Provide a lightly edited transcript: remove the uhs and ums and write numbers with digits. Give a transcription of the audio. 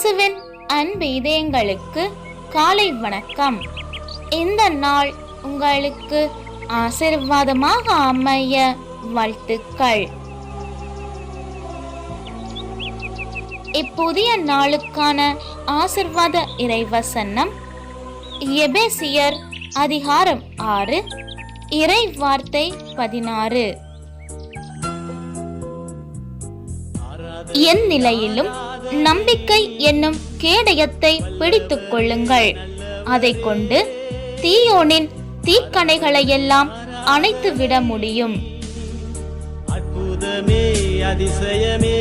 இயேசுவின் அன்பு இதயங்களுக்கு காலை வணக்கம். இந்த நாள் உங்களுக்கு ஆசீர்வாதமாக அமைய வாழ்த்துக்கள். இப்புதிய நாளுக்கான ஆசீர்வாத இறைவசனம் எபேசியர் அதிகாரம் 6 இறை வார்த்தை 16. என் நிலையிலும் நம்பிக்கை என்னும் கேடயத்தை பிடித்துக் கொள்ளுங்கள். அதை கொண்டு தீயோனின் தீக்கணைகளை எல்லாம் அணைத்து விட முடியும். அற்புதமே அதிசயமே